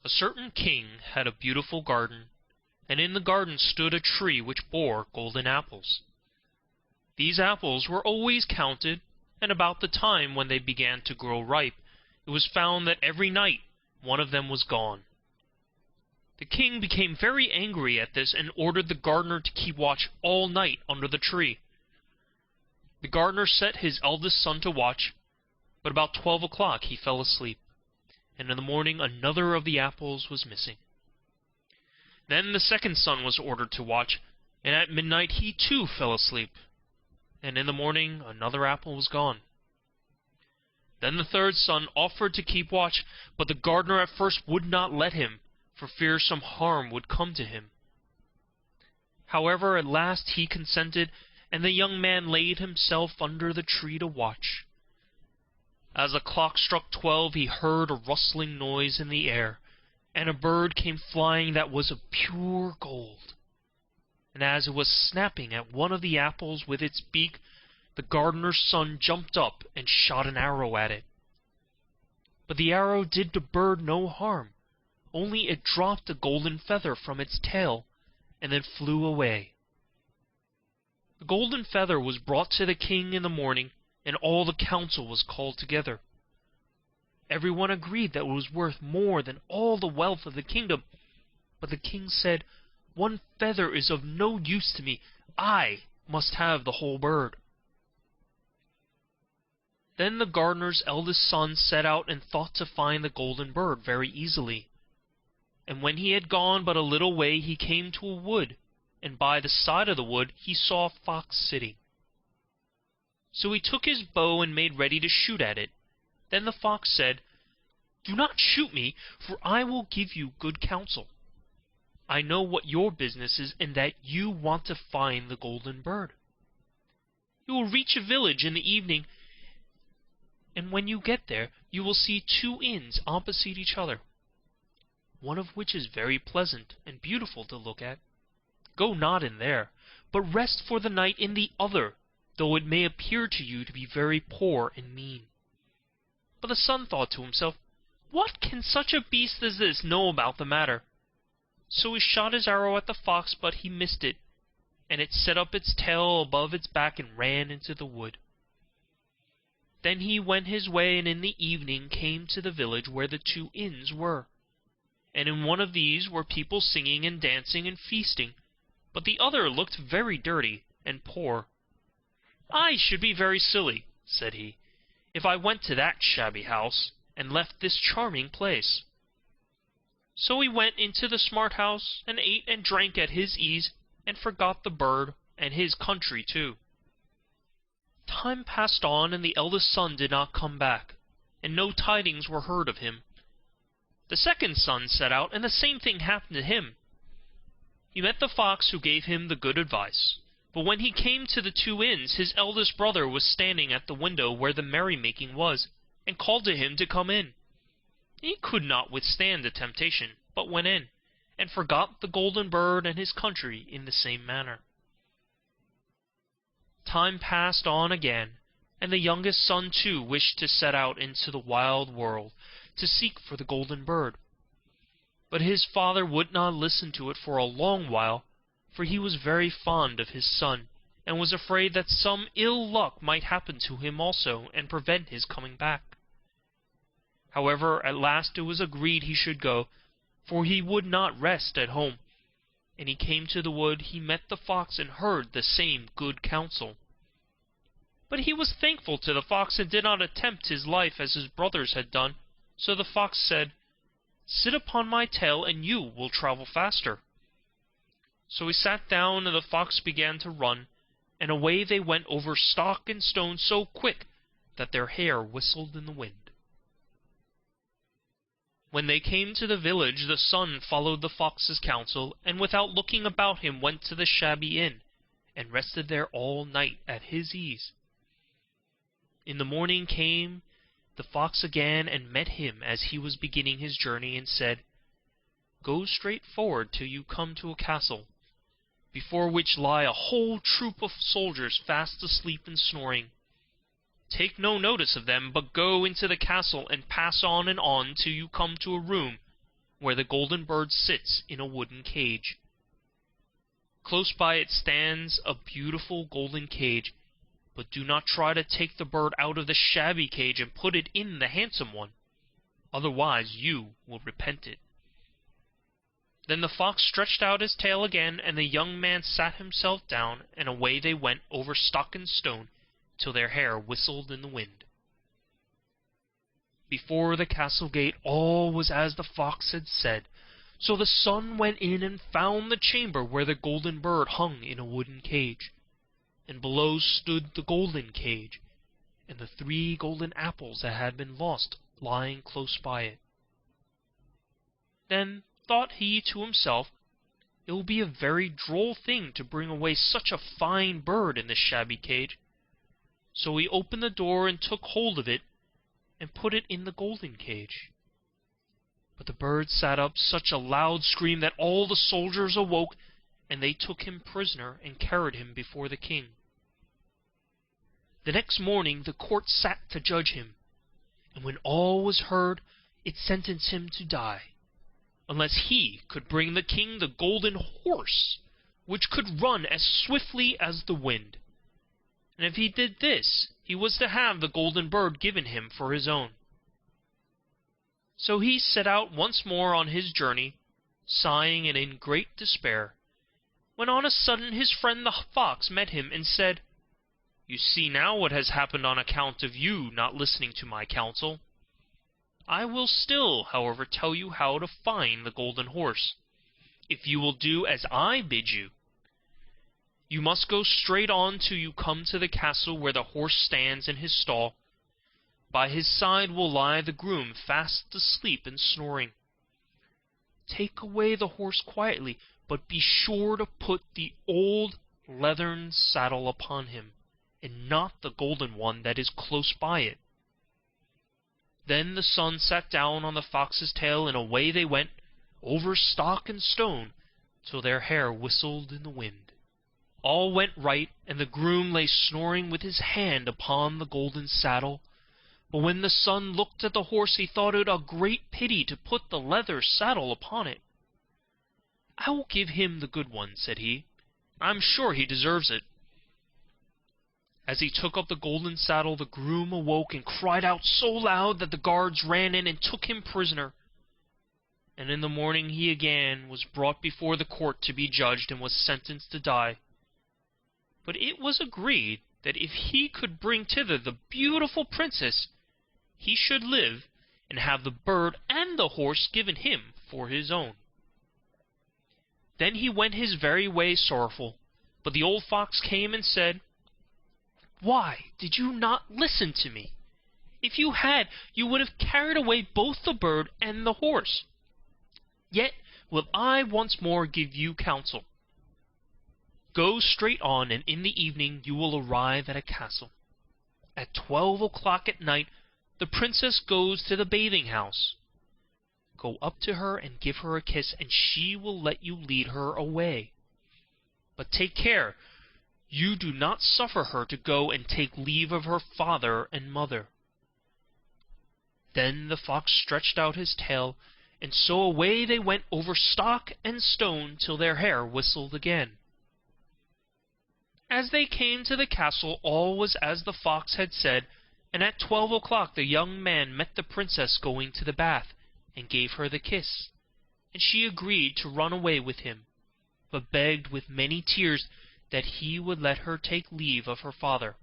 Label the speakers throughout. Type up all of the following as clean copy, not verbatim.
Speaker 1: A certain king had a beautiful garden, and in the garden stood a tree which bore golden apples. These apples were always counted, and about the time when they began to grow ripe, it was found that every night one of them was gone. The king became very angry at this, and ordered the gardener to keep watch all night under the tree. The gardener set his eldest son to watch, but about 12 o'clock he fell asleep, and in the morning another of the apples was missing. Then the second son was ordered to watch, and at midnight he too fell asleep, and in the morning another apple was gone. Then the third son offered to keep watch, but the gardener at first would not let him, for fear some harm would come to him. However, at last he consented, and the young man laid himself under the tree to watch. As the clock struck 12, he heard a rustling noise in the air, and a bird came flying that was of pure gold. And as it was snapping at one of the apples with its beak, the gardener's son jumped up and shot an arrow at it. But the arrow did the bird no harm, only it dropped a golden feather from its tail, and then flew away. The golden feather was brought to the king in the morning, and all the council was called together. Everyone agreed that it was worth more than all the wealth of the kingdom, but the king said, "One feather is of no use to me. I must have the whole bird." Then the gardener's eldest son set out and thought to find the golden bird very easily. And when he had gone but a little way, he came to a wood, and by the side of the wood he saw a fox sitting. So he took his bow and made ready to shoot at it. Then the fox said, "Do not shoot me, for I will give you good counsel. I know what your business is, and that you want to find the golden bird. You will reach a village in the evening, and when you get there you will see two inns opposite each other, one of which is very pleasant and beautiful to look at. Go not in there, but rest for the night in the other, though it may appear to you to be very poor and mean." But the son thought to himself, "What can such a beast as this know about the matter?" So he shot his arrow at the fox, but he missed it, and it set up its tail above its back and ran into the wood. Then he went his way, and in the evening came to the village where the two inns were. And in one of these were people singing and dancing and feasting, but the other looked very dirty and poor. "I should be very silly," said he, "if I went to that shabby house, and left this charming place." So he went into the smart house, and ate and drank at his ease, and forgot the bird, and his country too. Time passed on, and the eldest son did not come back, and no tidings were heard of him. The second son set out, and the same thing happened to him. He met the fox, who gave him the good advice. But when he came to the two inns, his eldest brother was standing at the window where the merrymaking was, and called to him to come in. He could not withstand the temptation, but went in, and forgot the golden bird and his country in the same manner. Time passed on again, and the youngest son too wished to set out into the wild world, to seek for the golden bird. But his father would not listen to it for a long while, for he was very fond of his son, and was afraid that some ill luck might happen to him also, and prevent his coming back. However, at last it was agreed he should go, for he would not rest at home, and he came to the wood. He met the fox, and heard the same good counsel. But he was thankful to the fox, and did not attempt his life as his brothers had done. So the fox said, "Sit upon my tail, and you will travel faster." So he sat down, and the fox began to run, and away they went over stock and stone so quick that their hair whistled in the wind. When they came to the village, the son followed the fox's counsel, and without looking about him went to the shabby inn, and rested there all night at his ease. In the morning came the fox again, and met him as he was beginning his journey, and said, "Go straight forward till you come to a castle, before which lie a whole troop of soldiers fast asleep and snoring. Take no notice of them, but go into the castle, and pass on and on till you come to a room where the golden bird sits in a wooden cage. Close by it stands a beautiful golden cage, but do not try to take the bird out of the shabby cage and put it in the handsome one, otherwise you will repent it." Then the fox stretched out his tail again, and the young man sat himself down, and away they went over stock and stone till their hair whistled in the wind. Before the castle gate all was as the fox had said, so the son went in and found the chamber where the golden bird hung in a wooden cage, and below stood the golden cage, and the 3 golden apples that had been lost lying close by it. Then thought he to himself, "It will be a very droll thing to bring away such a fine bird in this shabby cage." So he opened the door and took hold of it, and put it in the golden cage. But the bird set up such a loud scream that all the soldiers awoke, and they took him prisoner and carried him before the king. The next morning the court sat to judge him, and when all was heard, it sentenced him to die, unless he could bring the king the golden horse, which could run as swiftly as the wind. And if he did this, he was to have the golden bird given him for his own. So he set out once more on his journey, sighing and in great despair, when on a sudden his friend the fox met him and said, "You see now what has happened on account of you not listening to my counsel. I will still, however, tell you how to find the golden horse, if you will do as I bid you. You must go straight on till you come to the castle where the horse stands in his stall. By his side will lie the groom fast asleep and snoring. Take away the horse quietly, but be sure to put the old leathern saddle upon him, and not the golden one that is close by it." Then the son sat down on the fox's tail, and away they went over stock and stone till their hair whistled in the wind. All went right, and the groom lay snoring with his hand upon the golden saddle. But when the son looked at the horse, he thought it a great pity to put the leather saddle upon it. "I will give him the good one," said he. "I am sure he deserves it." As he took up the golden saddle, the groom awoke and cried out so loud that the guards ran in and took him prisoner. And in the morning he again was brought before the court to be judged, and was sentenced to die. But it was agreed that if he could bring thither the beautiful princess, he should live, and have the bird and the horse given him for his own. Then he went his very way sorrowful, but the old fox came and said, "Why did you not listen to me? If you had, you would have carried away both the bird and the horse. Yet will I once more give you counsel. Go straight on, and in the evening you will arrive at a castle. At 12 o'clock at night the princess goes to the bathing house. Go up to her and give her a kiss, and she will let you lead her away. But take care you do not suffer her to go and take leave of her father and mother." Then the fox stretched out his tail, and so away they went over stock and stone till their hair whistled again. As they came to the castle, all was as the fox had said, and at 12 o'clock the young man met the princess going to the bath, and gave her the kiss, and she agreed to run away with him, but begged with many tears that he would let her take leave of her father.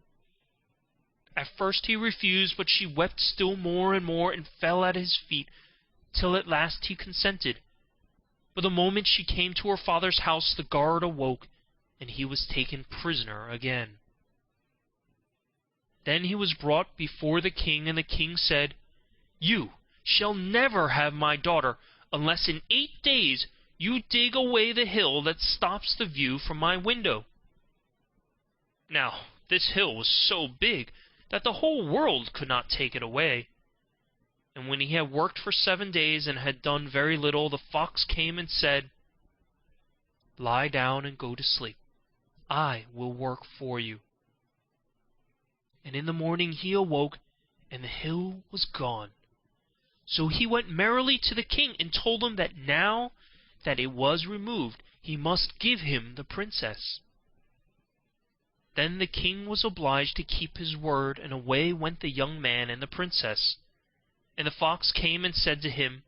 Speaker 1: At first he refused, but she wept still more and more, and fell at his feet, till at last he consented. But the moment she came to her father's house, the guard awoke, and he was taken prisoner again. Then he was brought before the king, and the king said, "You shall never have my daughter, unless in 8 days you dig away the hill that stops the view from my window." Now this hill was so big that the whole world could not take it away. And when he had worked for 7 days, and had done very little, the fox came and said, "Lie down and go to sleep. I will work for you." And in the morning he awoke, and the hill was gone. So he went merrily to the king, and told him that now that it was removed, he must give him the princess. Then the king was obliged to keep his word, and away went the young man and the princess. And the fox came and said to him,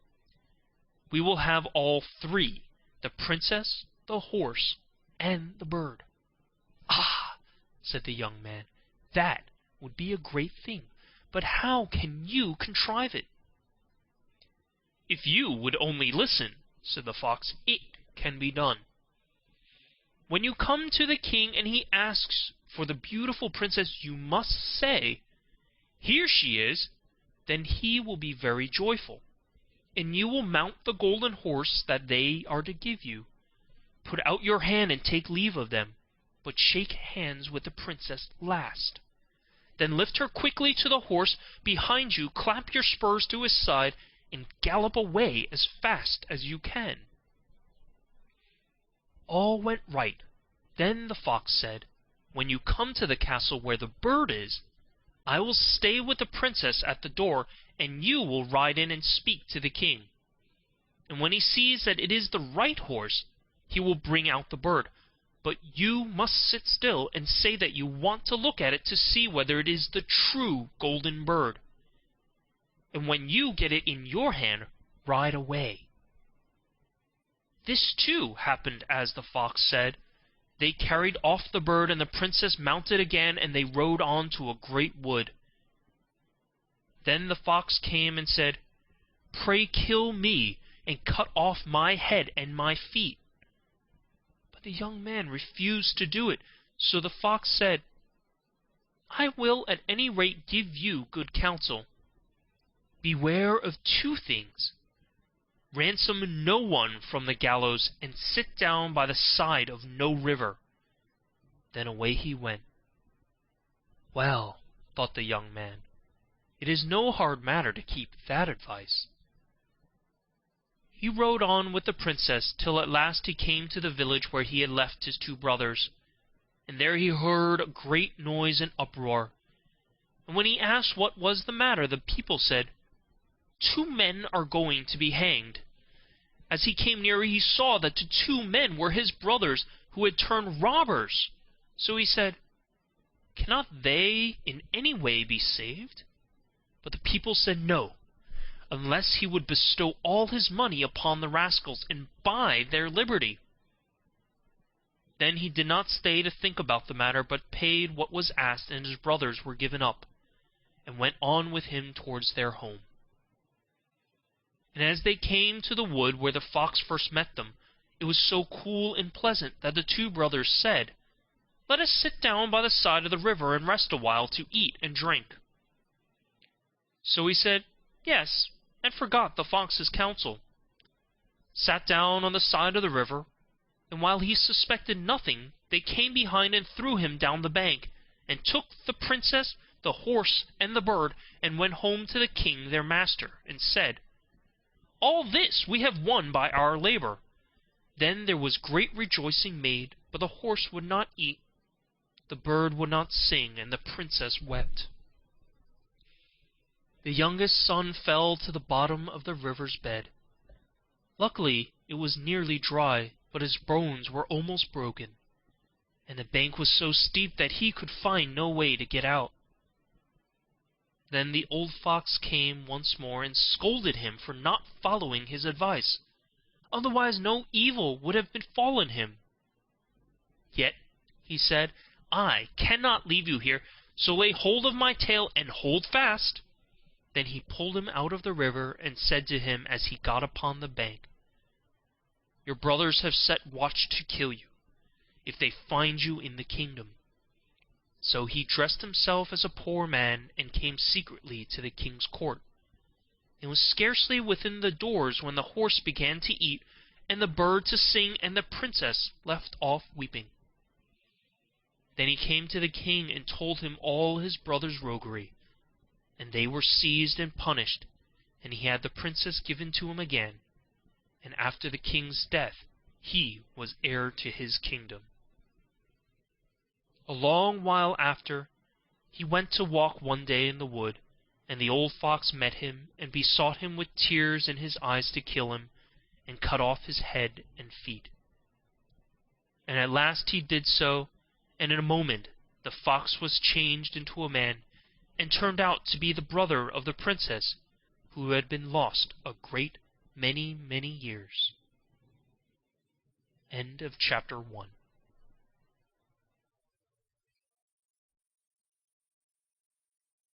Speaker 1: "We will have all three, the princess, the horse, and the bird." "Ah," said the young man, "that would be a great thing, but how can you contrive it?" "If you would only listen," said the fox, "it can be done. When you come to the king and he asks for the beautiful princess, you must say, 'Here she is.' Then he will be very joyful, and you will mount the golden horse that they are to give you. Put out your hand and take leave of them, but shake hands with the princess last. Then lift her quickly to the horse behind you, clap your spurs to his side, and gallop away as fast as you can." All went right. Then the fox said, "When you come to the castle where the bird is, I will stay with the princess at the door, and you will ride in and speak to the king. And when he sees that it is the right horse, he will bring out the bird. But you must sit still, and say that you want to look at it to see whether it is the true golden bird. And when you get it in your hand, ride away." This too happened as the fox said. They carried off the bird, and the princess mounted again, and they rode on to a great wood. Then the fox came and said, "Pray kill me, and cut off my head and my feet." But the young man refused to do it, so the fox said, "I will at any rate give you good counsel. Beware of two things: ransom no one from the gallows, and sit down by the side of no river." Then away he went. "Well," thought the young man, "it is no hard matter to keep that advice." He rode on with the princess till at last he came to the village where he had left his two brothers, and there he heard a great noise and uproar. And when he asked what was the matter, the people said, "Two men are going to be hanged." As he came nearer, he saw that the two men were his brothers, who had turned robbers. So he said, "Cannot they in any way be saved?" But the people said no, unless he would bestow all his money upon the rascals, and buy their liberty. Then he did not stay to think about the matter, but paid what was asked, and his brothers were given up, and went on with him towards their home. And as they came to the wood where the fox first met them, it was so cool and pleasant that the two brothers said, "Let us sit down by the side of the river and rest a while to eat and drink." So he said, "Yes," and forgot the fox's counsel, sat down on the side of the river, and while he suspected nothing, they came behind and threw him down the bank, and took the princess, the horse, and the bird, and went home to the king their master, and said, "All this we have won by our labour." Then there was great rejoicing made, but the horse would not eat, the bird would not sing, and the princess wept. The youngest son fell to the bottom of the river's bed. Luckily it was nearly dry, but his bones were almost broken, and the bank was so steep that he could find no way to get out. Then the old fox came once more, and scolded him for not following his advice, otherwise no evil would have befallen him. "Yet," he said, "I cannot leave you here, so lay hold of my tail and hold fast." Then he pulled him out of the river, and said to him as he got upon the bank, "Your brothers have set watch to kill you, if they find you in the kingdom." So he dressed himself as a poor man, and came secretly to the king's court, and was scarcely within the doors when the horse began to eat, and the bird to sing, and the princess left off weeping. Then he came to the king, and told him all his brother's roguery, and they were seized and punished, and he had the princess given to him again, and after the king's death he was heir to his kingdom. A long while after, he went to walk one day in the wood, And the old fox met him, and besought him with tears in his eyes to kill him, and cut off his head and feet. And at last he did so, and in a moment the fox was changed into a man, and turned out to be the brother of the princess, who had been lost a great many years. End of chapter 1.